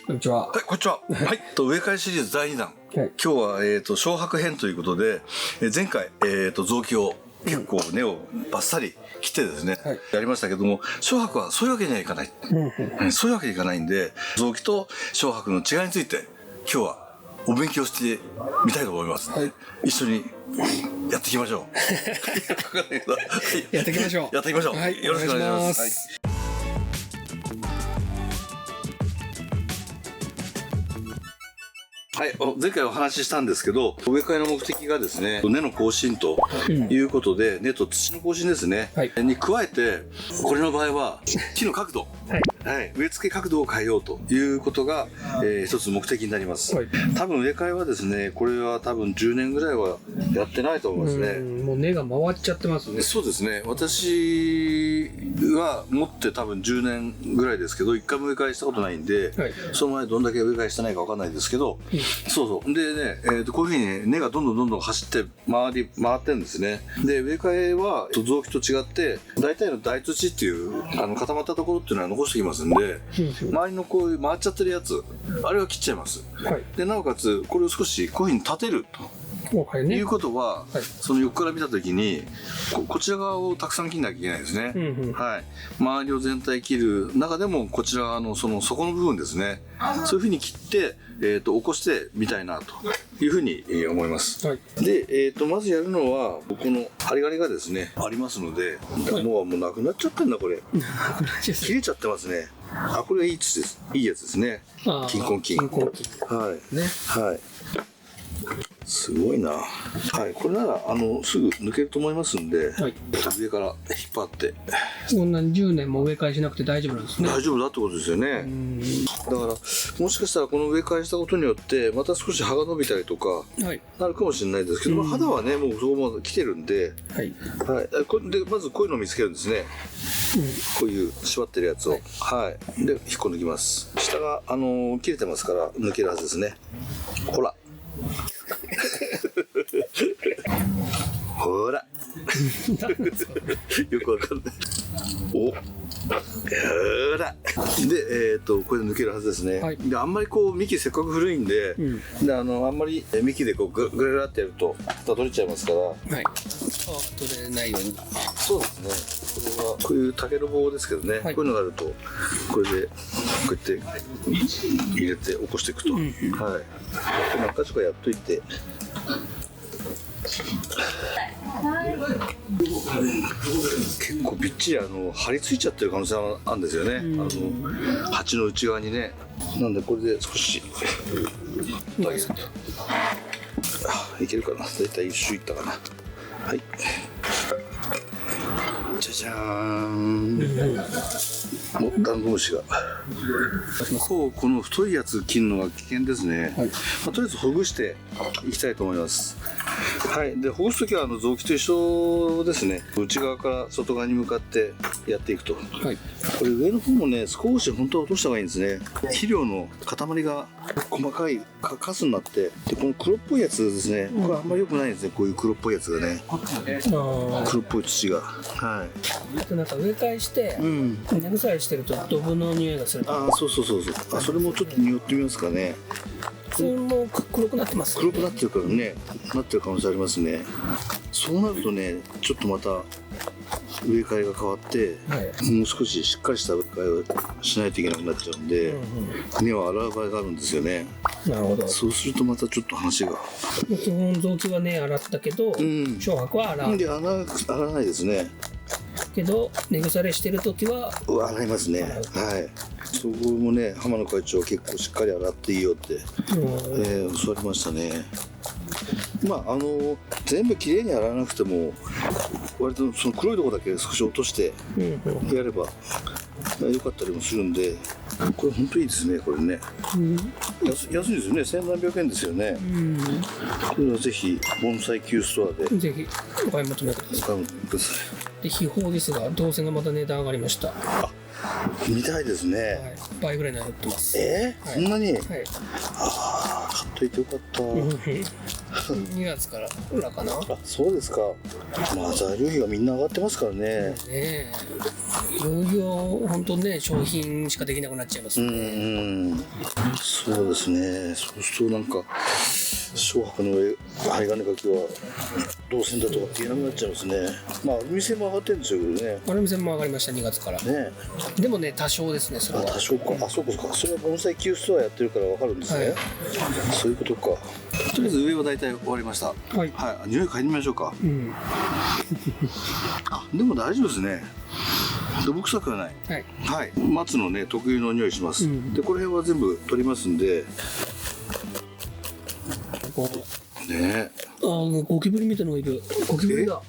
こんにちは。はい、こんにちは。はい、植え替えシリーズ第2弾。はい、今日は、小白編ということで、前回、臓器を結構根をバッサリ切ってですね、はい、やりましたけども、小白はそういうわけにはいかない。そういうわけにいかないんで、臓器と小白の違いについて、今日はお勉強してみたいと思います。はい、一緒にやっていきましょう。やっていきましょう。やっていきましょう。はい、よろしくお願いします。はい、前回お話ししたんですけど、植え替えの目的がですね、根の更新ということで、根と土の更新ですね、はい、に加えて、これの場合は木の角度、はい、植え付け角度を変えようということが、一つ目的になります。はい、多分植え替えはですね、これは多分10年ぐらいはやってないと思いますね。もう根が回っちゃってますね。そうですね。私は持って多分10年ぐらいですけど、一回も植え替えしたことないんで、はい、その前どんだけ植え替えしてないかわかんないですけど、そうそう。でね、こういうふうに、ね、根がどんどん走って回ってるんですね。で、植え替えは臓器と違って、大体の大土っていう固まったところっていうのは残してきますんで、周りのこういう回っちゃってるやつ、あれは切っちゃいます。はい、で、なおかつ、これを少しこういうふうに立てると。いうことは、はい、その横から見たときにこちら側をたくさん切んなきゃいけないですね。はい、周りを全体切る中でもこちら側のその底の部分ですね、そういうふうに切って、起こしてみたいなというふうに思います。はい、で、まずやるのはこの針金がですねありますので、はい、もうなくなっちゃってんだこれ。切れちゃってますね。あ、これはいい土です。いいやつですね。金根菌。はいね。はい。すごいな。はい、これならすぐ抜けると思いますんで、はい、上から引っ張って。こんなに10年も植え替えしなくて大丈夫なんですね。大丈夫だってことですよね。だからもしかしたらこの植え替えしたことによってまた少し葉が伸びたりとかなるかもしれないですけど、肌はねもうそこまで来てるんで、はい、はい、でまずこういうのを見つけるんですね。こういう縛ってるやつを、はい、で引っこ抜きます。下が切れてますから抜けるはずですね。ほら。ほらよくわかんない。お、ほらで、これで抜けるはずですね。はい、であんまりこう幹せっかく古いんで、であんまり幹でこうグラグラってやると取れちゃいますから、はい、取れないように。そうですね。これはこういう竹の棒ですけどね、はい、こういうのがあるとこれでこうやって入れて起こしていくと、はい、何か所かやっといて。結構びっちり張り付いちゃってる可能性があるんですよね、鉢の内側にね。なんでこれで少しいけるかな。だいたい一周いったかな。はい、じゃじゃーん。ダンゴムシがこの太いやつ切るのが危険ですね。はい、とりあえずほぐしていきたいと思います。はい、でほぐすときは臓器と一緒ですね。内側から外側に向かってやっていくと、はい、これ上の方もね少し本当は落とした方がいいんですね。肥料の塊が細かいカスになって、でこの黒っぽいやつですね、これあんまり良くないんですね。こういう黒っぽいやつがね、黒っぽい土が、はい、なんか植え替えして根腐れしてるとドブの匂いがする。あ、そうあ、それもちょっと匂ってみますかね。それも黒くなってます、ね、黒くなってるからね、なってる可能性ありますね。そうなるとねちょっとまた植え替えが変わって、はい、もう少ししっかりした植え替えをしないといけなくなっちゃうんで、根を洗う場合があるんですよね。なるほど。そうするとまたちょっと話が、基本臓器はね洗ったけど、小白は洗わないですね。けど根腐れしてる時は洗いますね。はい、そこもね浜野会長は結構しっかり洗っていいよって、教わりましたね。まあ全部きれいに洗わなくても割とその黒いところだけ少し落としてやれば良かったりもするんで、これ本当いいですね。これね、安いですよね。千何百円ですよね。これはぜひ盆栽級ストアでぜひお買い求めください。で秘宝ですが銅線がまた値段上がりました。見たいですね。はい、倍ぐらいになってます。そんなに、はい、買っといてよかった。2月から裏かな。あ、そうですか。まあ材料費がみんな上がってますからね。いよいよ本当ね商品しかできなくなっちゃいますね。そうですね。そうするとなんか小白の針金かけは銅線だとかって言えなくなっちゃいますね。まあアルミ線も上がってるんでしょうけどね。アルミ線も上がりました、2月からね。でもね、多少ですね、それは。多少か。あ、そうかそうか。それは盆栽級ストアやってるから分かるんですね。そういうことか。とりあえず上は大体終わりました。はい。はい。匂い嗅いでみましょうか。あ、でも大丈夫ですね。どぶ臭くはない。はい。松のね、特有の匂いします。で、この辺は全部取りますんで。ね。あ、ゴキブリみたいなのがいる。ゴキブリだ。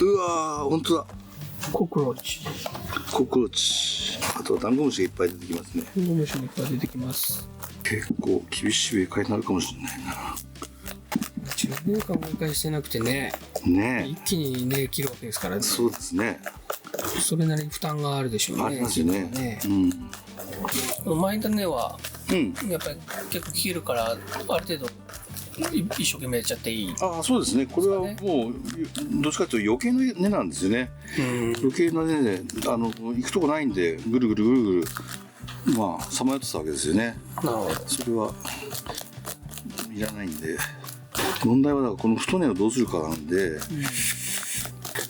うわー、本当だ。コクローチ。コクローチ。あとはダンゴムシがいっぱい出てきますね。ダンゴムシがいっぱい出てきます。結構厳しい植え替えになるかもしれないな。10年間植え替えしてなくてね。一気にね、切るわけですからね。そうですね。それなりに負担があるでしょうね。ありますよね。前の根は、やっぱり結構切るから、ある程度、一生懸命やっちゃっていい。ああ、そうですね。これはもうどっちかというと余計な根なんですよね。余計な根で行くとこないんでぐるぐるぐるぐるまあさまよってたわけですよね。なるほど。それはいらないんで、問題はだからこの太根をどうするかなんで。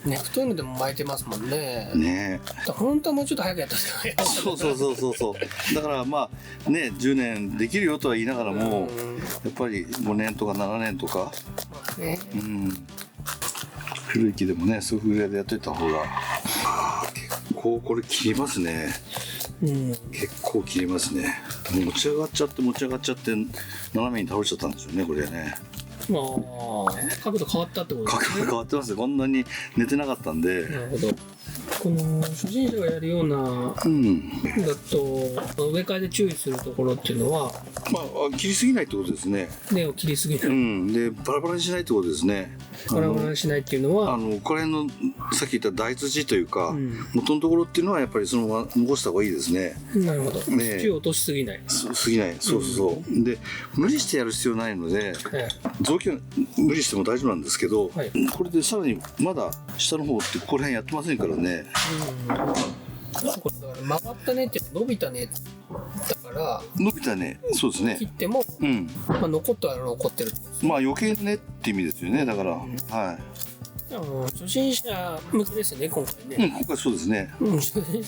ね、太いのでも巻いてますもんね。ね。本当はもうちょっと早くやったんですよ。そうだからまあね、10年できるよとは言いながらも、やっぱり5年とか7年とか、古い木でもね、そういうぐらいでやっといた方が、結構これ切りますね。結構切りますね。持ち上がっちゃって斜めに倒れちゃったんですよね、これね。角度変わったってことですね。角度変わってますね。こんなに寝てなかったんで。なるほど。この初心者がやるような、だと植え替えで注意するところっていうのは、まあ切りすぎないってことですね。根を切りすぎない。でバラバラにしないってことですね。バラバラにしないっていうのは、これのさっき言った大土というか、元のところっていうのはやっぱりそのまま残した方がいいですね。なるほど。土を落としすぎない。そうで無理してやる必要ないので、雑木は無理しても大丈夫なんですけど、これでさらにまだ下の方ってここら辺やってませんからね。曲がった根って伸びた根だから伸びた根、そうですね。切っても、残っては残ってる。まあ余計根って意味ですよね。だからはい。初心者向けですよね、今回ね。今回そうですね。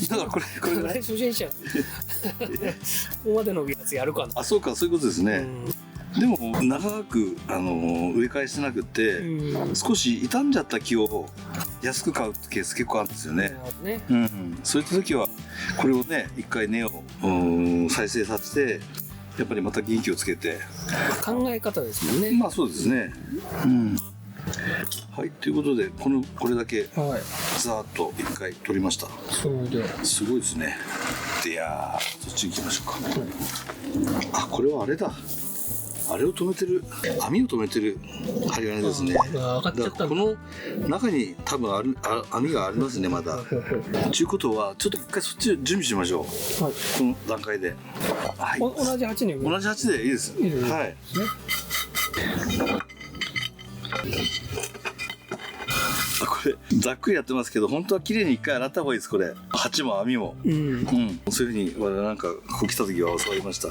だからこれぐらい初心者ここまでのやつやるかな。あ、そうか、そういうことですね。でも長く植え替えしてなくて、少し傷んじゃった木を安く買うケース結構あるんですよね。そういった時はこれをね、一回根を再生させて、やっぱりまた元気をつけて。考え方ですもんね。まあそうですね。はい、ということでこれだけざーっと一回取りました。すごいですね。でやー、そっち行きましょうか。あ、これはあれだ。あれを止めてる、網を止めてる針金ですね。だからこの中に多分網がありますね、まだ。ということはちょっと一回そっち準備しましょう。この段階で。同じ鉢に。同じ鉢でいいです。はい。これざっくりやってますけど、本当は綺麗に一回洗った方がいいです。これ鉢も網も、そういうふうに我々なんかここ来た時は教わりました。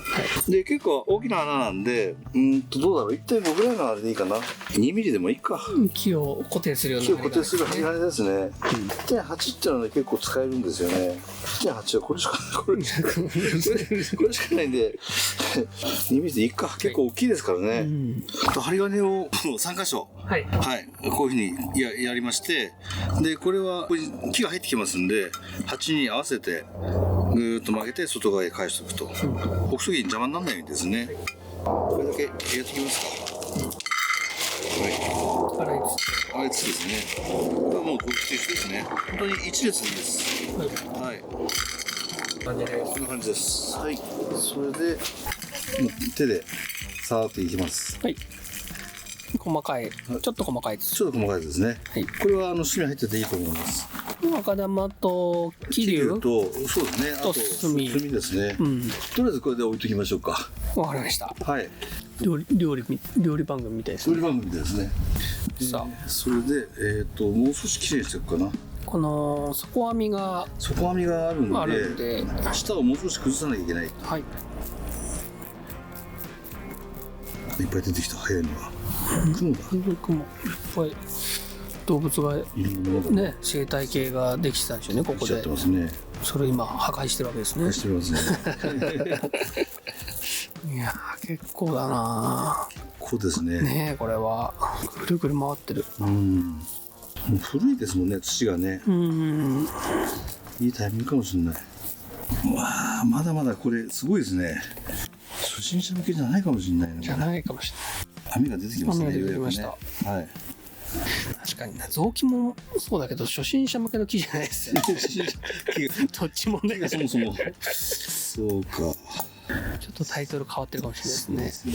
で結構大きな穴なんで、どうだろう、 1.5 ぐらいのあれでいいかな。2ミリでもいいか。木を固定するような木を固定する針金ですね。1.8 っていうのは結構使えるんですよね。1.8 はこれしかないんで2ミリでいいか。結構大きいですからね。針金を3箇所、こういうふうにやりまして、でこれはここに木が入ってきますんで、鉢に合わせてぐーっと曲げて外側へ返しておくと、奥そぎに邪魔にならないようにですね。これだけ入れておきますか。粗い土ですね。これはもうごく一緒ですね。本当に一列でいいです。こんな感じです。はい。それでもう手でさーっといきます。細かい、ちょっと細かいです。ちょっと細かいですね。これは炭入ってていいと思います。赤玉と桐生と、そうですね。あと炭ですね。とりあえずこれで置いときましょうか。わかりました。はい。料理番組みたいですね。料理番組ですね。さあ、それでもう少しきれいにしていくかな。この底網があるんで、下をもう少し崩さなきゃいけない。いっぱい出てきた、早いのは。雲だ。雲いっぱい動物がね、生態系ができてたんでしょうね、ここで。それ今破壊してるわけですね。してますね。いやー、結構だな。結構ですね。ねえ、これはぐるぐる回ってる。もう古いですもんね、土がね。いいタイミングかもしれない。わあ、まだまだこれすごいですね。初心者向けじゃないかもしれない。じゃないかもしれない。網が出てきましたね。網が出てきました。はい。確かにね、臓器もそうだけど初心者向けの木じゃないですよね。どっちもね。そもそも。そうか。ちょっとタイトル変わってるかもしれないですね。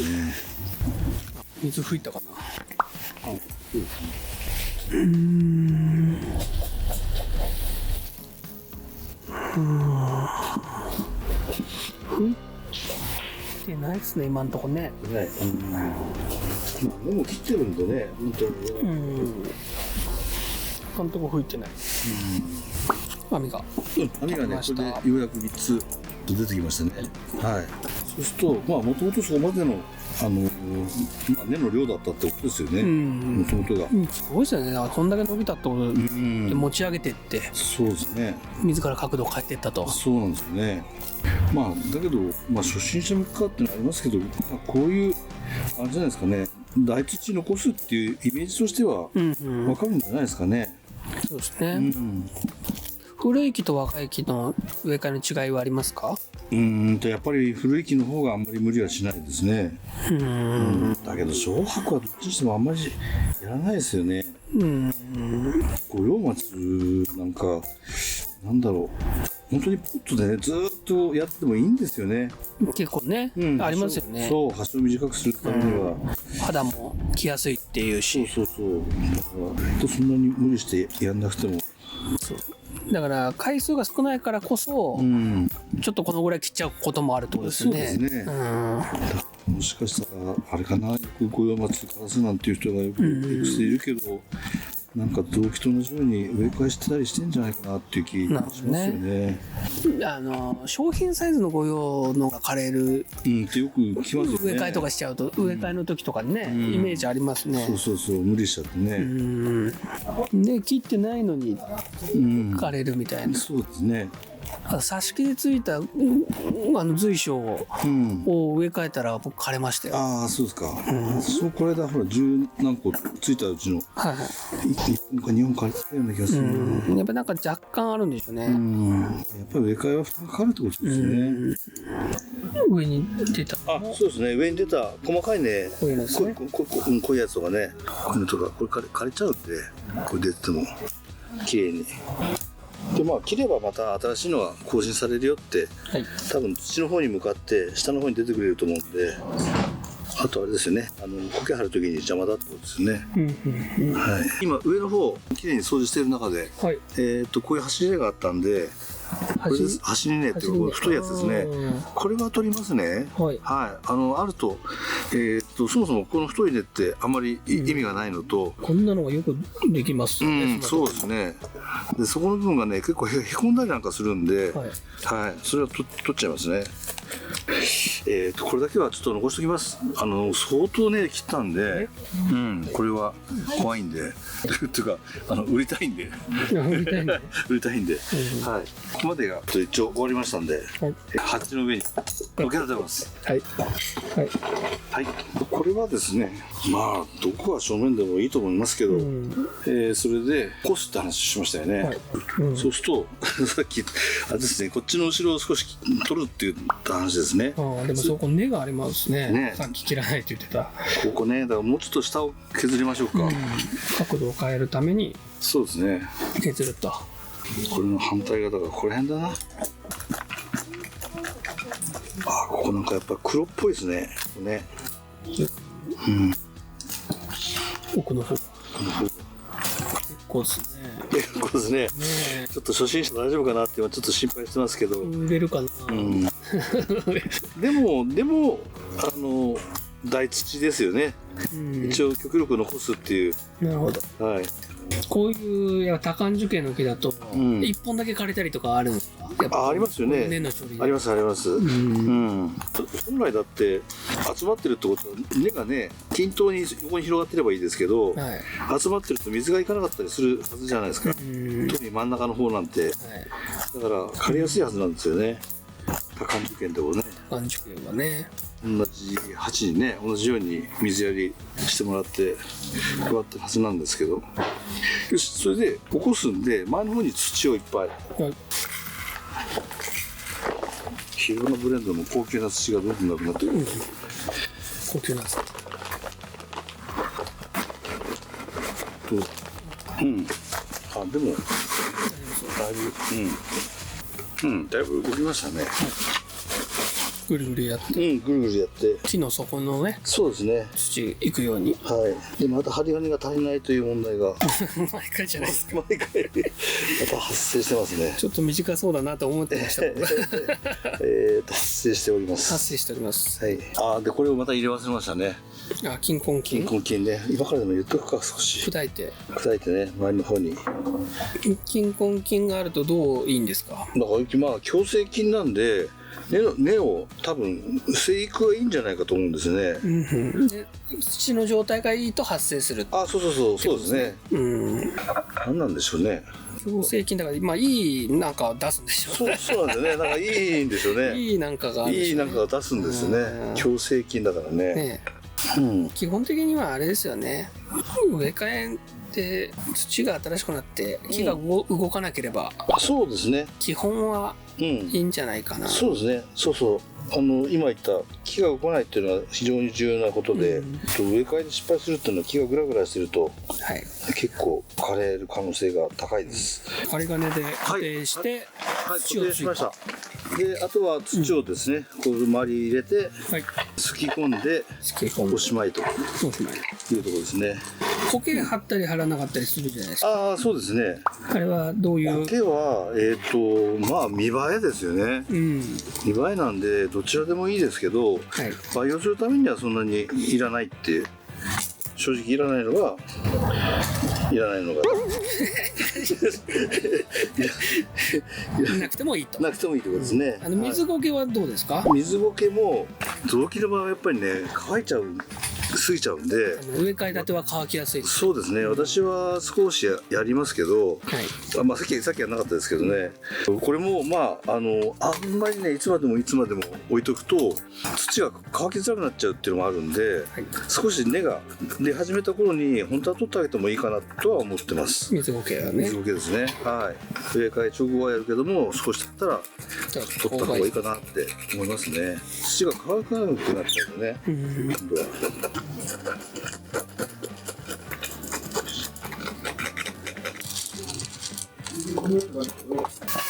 水吹いたかな。吹いてないですね、今んとこね。はい。でも切ってるんでね、本当に。今んとこ吹いてない。網が。網がね、これでようやく3つ出てきましたね。はい。そうすると、まあ、もともとそこまでの、根の量だったってことですよね。もともとが。すごいですよね。こんだけ伸びたってことで持ち上げてって。そうですね。自ら角度を変えていったと。そうなんですよね。まあ、だけど、まあ、初心者向けかってのありますけど、こういう、あれじゃないですかね。大土残すっていうイメージとしては、わかるんじゃないですかね。そうですね。古い木と若い木の植え替えの違いはありますか？やっぱり古い木の方があんまり無理はしないですね。だけど小白はどっちにしてもあんまりやらないですよね。五葉松なんかなんだろう、本当にポットでねずーっとやってもいいんですよね。結構ね、ありますよね。そう、端を短くするためには、肌も着やすいっていうし。そうだからそんなに無理してやんなくても。そうだから回数が少ないからこそ、ちょっとこのぐらい切っちゃうこともあるってことですよね。そうですね。もしかしたらあれかな、よく五葉松枯らすなんていう人がよくいくついるけど、なんか動機と同じように植え替えしてたりしてんじゃないかなっていう気がしますよね。商品サイズの御用のが枯れる、ってよく聞きますよね。植え替えとかしちゃうと、植え替えの時とかにね、イメージありますね。そう無理しちゃってね。で切ってないのに枯れるみたいな。そうですね。挿し木でついた随所を植え替えたら僕枯れましたよ。ああ、そうですか。そうこれだ、ほら十何個ついたうちの1本か2本枯れてたような気がする。やっぱなんか若干あるんでしょうね。やっぱり植え替えは負担かかるってことですね。上に出た。そうですね。上に出た細かいね、こういうのですね。こういうやつとかね、これとかこれ枯れちゃうんで、これ出ても綺麗に。で切ればまた新しいのは更新されるよって、多分土の方に向かって下の方に出てくれると思うんで、あとあれですよね、苔張る時に邪魔だってことですよね。今上の方きれいに掃除している中で、こういう走りがあったんで、これです走りねっていう太いやつですね。これは取りますね。あると、そもそもこの太い根ってあまり意味がないのと、こんなのがよくできますよね。そうですね。でそこの部分がね結構へこんだりなんかするんで、それは取っちゃいますね。これだけはちょっと残しておきます。相当ね切ったんで、これは怖いんでというか売りたいんで売りたいんで、ここまでが一応終わりましたんで、鉢の上に置けたと思います。これはですね、どこが正面でもいいと思いますけど、それでコスって話しましたよね。そうするとさっきあれですね、こっちの後ろを少し取るって言った話ですね。でもそこ根がありますね。さっき切らないって言ってた。ここね、だからもうちょっと下を削りましょうか。角度を変えるために。そうですね。削ると。これの反対側がこの辺だな。ここなんかやっぱ黒っぽいですね。奥の方。結構ですね。結構ですね。ちょっと初心者大丈夫かなって今ちょっと心配してますけど。売れるかな。でも大土ですよね。一応極力残すっていう。なるほど。こういう多感樹系の木だと一本だけ枯れたりとかあるんですか？ありますよね。根の処理。あります。本来だって集まってるってことは根がね均等に横に広がってればいいですけど、はい、集まってると水がいかなかったりするはずじゃないですか。特に真ん中の方なんて、はい、だから枯れやすいはずなんですよね。多感受験でもね、多感受験はね、同じ鉢にね同じように水やりしてもらって配ってるはずなんですけど、よし、それで起こすんで前の方に土をいっぱい、はい、ヒロナブレンドの高級な土がどんどんなくなってくる、高級な土と、うん、あ、でもだいぶ、だいぶ動きましたね。ぐるぐるやって、ぐるぐるやって木の底のね、そうですね、土行くように、はい。でまた針金が足りないという問題が毎回じゃないですか。毎回また発生してますね。ちょっと短そうだなと思ってました発生しております。発生しております。はい。あ、でこれをまた入れ忘れましたね。あ、金根菌。金根菌ね。今からでも言っとくか、少し砕いてね、周りの方に。金根菌があるとどういいんですか。だからまあ共生菌なんで根を多分生育がいいんじゃないかと思うんですね。で土の状態がいいと発生する。あ、そうですね。何なんでしょうね。共生菌だから、まあいいなんか出すんでしょうね。そうなんですね。なんかいいんでしょうね。いいなんかがあるんでしょうね。いいなんかが出すんですね。共生菌だからね。基本的にはあれですよね。植え替えで土が新しくなって木が動かなければ、そうですね。基本はいいんじゃないかな。そうですね。今言った木が動かないっていうのは非常に重要なことで、植え替えで失敗するっていうのは木がグラグラしてると、はい、結構枯れる可能性が高いです。針金で固定して、土をしました。であとは土をですね、こう周り入れて、すき込んでおしまいというところですね。苔張ったり張らなかったりするじゃないですか。ああ、そうですね。あれはどういう？苔はまあ見栄えですよね。見栄えなんでどちらでもいいですけど、培養するためにはそんなにいらないって、正直いらないのがなくてもいいと。なくてもいいってことですね。水苔はどうですか？水苔も雑木の場合はやっぱりね乾いちゃう過ぎちゃうんで、植え替えたては乾きやすいです。そうですね。私は少し やりますけど、まあさっきはなかったですけどね。これもまああんまりねいつまでも置いとくと土が乾きづらくなっちゃうっていうのもあるんで、少し根が出始めた頃に本当は取ってあげてもいいかなとは思ってます。水苔はね。水苔ですね。はい。植え替え直後はやるけども、少し経ったら取った方がいいかなって思いますね。土が乾かなくなっちゃうとね。今度は。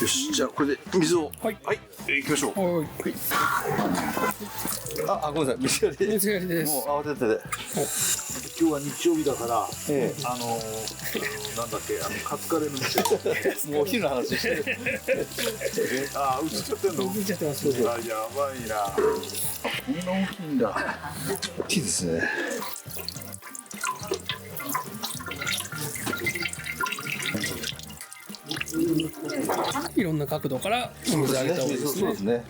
よし、じゃあこれで水を行きましょう。ごめんなさい、水やりです。もう慌ててて。今日は日曜日だから、なんだっけ、カツカレーの店。もうお昼の話してる。映っちゃってんの？映っちゃってます。やばいな。こんな大きいんだ。大きいですね。いろんな角度からお水あげた方がいいですね。そうですね。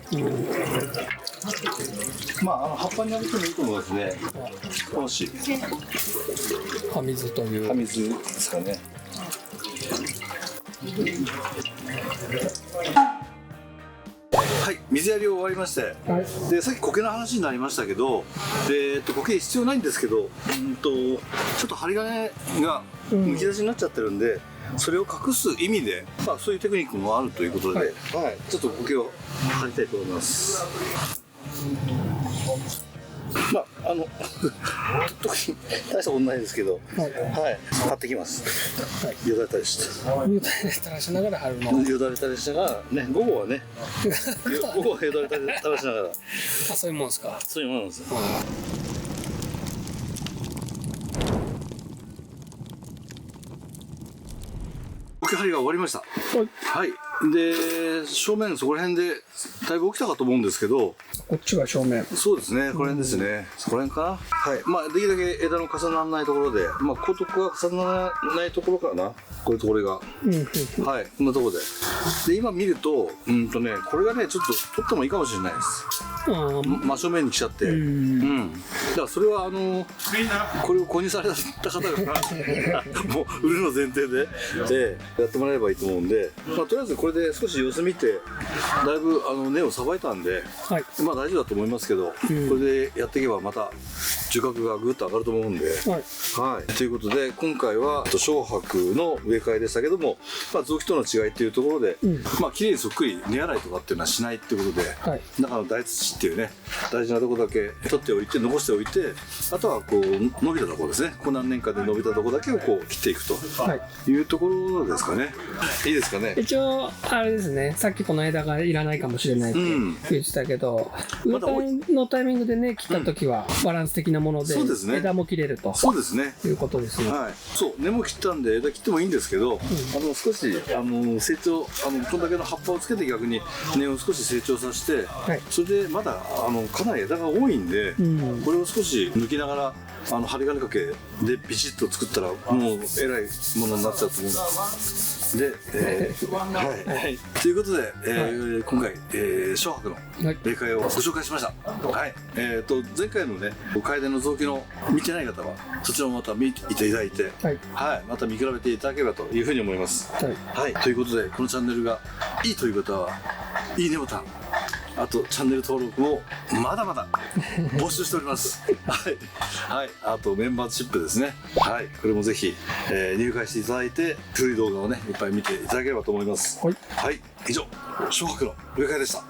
まあ葉っぱにあげてもいいと思いますね。少し葉水という葉水ですかね。はい、水やり終わりまして、でさっき苔の話になりましたけど、苔必要ないんですけど、ちょっと針金がむき出しになっちゃってるんで、それを隠す意味で、まあ、そういうテクニックもあるということで、ちょっと苔を貼りたいと思います。まあ特に大したことないですけど、貼ってきます。よだれたりして。よだれ垂らしながら貼るの。よだれ垂らしながらね、午後はよだれ垂らしながら。そういうもんですか。そういうもんなんですよ。苔張りが終わりました。はい。で正面そこら辺でだいぶ起きたかと思うんですけど、こっちが正面。そうですね、この辺ですね。この辺かな。はい。まあ、できるだけ枝の重ならないところで、まあ、こことここが重ならないところかな。こういうところが。はい。こんなところで。で、今見ると、これがね、ちょっと取ってもいいかもしれないです。真正面に来ちゃって。だからそれは、これを購入された方が、もう売るの前提で、やってもらえればいいと思うんで、まあ、とりあえずこれで少し様子見て、だいぶ根をさばいたんで、まあ大丈夫だと思いますけど、これでやっていけばまた収穫がぐっと上がると思うんで、ということで今回は小白の植え替えでしたけども、まあ、臓器との違いっていうところで、まあ綺麗にそっくり根洗いとかっていうのはしないっていうことで、中の大土っていうね大事なところだけ取っておいて残しておいて、あとはこう伸びたところですね、こう何年かで伸びたところだけをこう切っていくというところですかね。いいですかね。一応あれですね、さっきこの枝がいらないかもしれないって言ってたけど、植え替えのタイミングでね切った時はバランス的なもので枝も切れると、そうですね、いうことですね。そう根も切ったんで枝切ってもいいんですけど、少し成長こんだけの葉っぱをつけて逆に根を少し成長させて、それでまだかなり枝が多いんで、これを少し抜きながら針金掛けでビシッと作ったらもうえらいものになっちゃうと思うんで、ということで、今回、小白の植え替えをご紹介しました。前回のね楓の臓器の見てない方はそちらもまた見ていただいて、また見比べていただければというふうに思います。ということでこのチャンネルがいいという方はいいねボタン、あとチャンネル登録をまだまだ募集しております。あとメンバーシップですね。これもぜひ、入会していただいて古い動画をねいっぱい見ていただければと思います。以上小白の植え替えでした。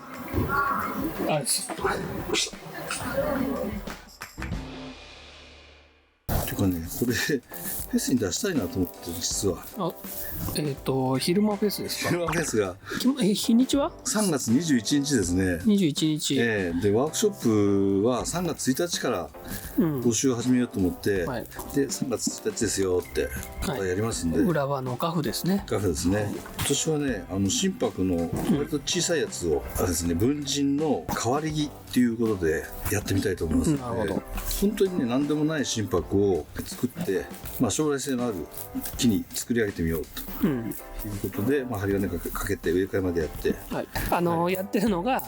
ていうかね、これフェスに出したいなと思ってる、実は。昼間フェスですか。昼間フェスが日にちは3月21日ですね。21日。でワークショップは3月1日から募集を始めようと思って、で3月1日ですよってやりますんで、浦和のガフですね。ガフですね。今年はね心拍の割と小さいやつをですね、文人の変わり木っていうことでやってみたいと思います。なるほど。本当にね何でもない心拍を作って、将来性のある木に作り上げてみようということで、針金かけて植え替えまでやって、やってるのが、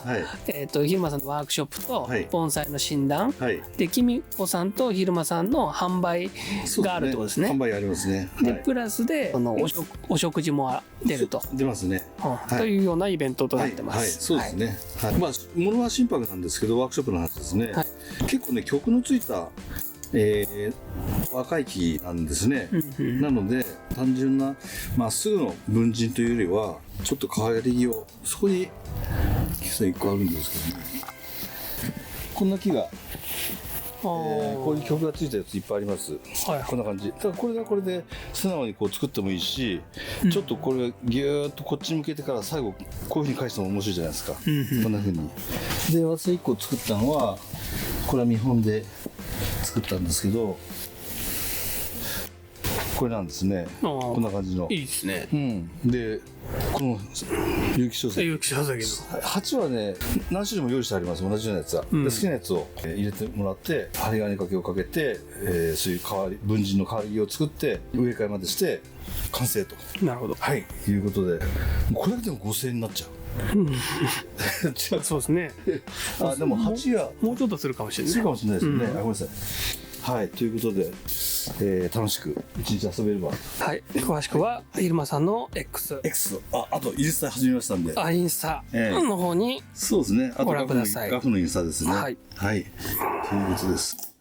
ひるまさんのワークショップと盆栽の診断、できみこさんとひるまさんの販売があるってことですね。販売ありますね。でプラスでお食事も出ると出ますね、というようなイベントとなってます。そうですね。ものは心拍なんですけどワークショップの話ですね。結構ね曲のついた若い木なんですね。なので単純なまっすぐの文人というよりはちょっと変わり木を、そこに木さん1個あるんですけどね、こんな木が、こういう曲がついたやついっぱいあります。こんな感じ。ただこれがこれで素直にこう作ってもいいし、ちょっとこれギューッとこっち向けてから最後こういうふうに返しても面白いじゃないですか。こんなふうに。で私1個作ったのはこれは見本で作ったんですけど、これなんですね。こんな感じの。いいですね。でこの有機書籍の鉢はね何種類も用意してあります。同じようなやつは、で好きなやつを入れてもらって針金掛けをかけて、そういう文人の代わり木を作って植え替えまでして完成と。なるほど。いうことでこれだけでも5000円になっちゃう。そうですね。でも鉢はもうちょっとするかもしれない。するかもしれないですね。ごめんなさい。ということで、楽しく一日遊べれば。詳しくはひるまさんの X、あとインスタ始めましたんで、インスタの方にそうですね。あとご覧ください。ガフのインスタですね。ということです。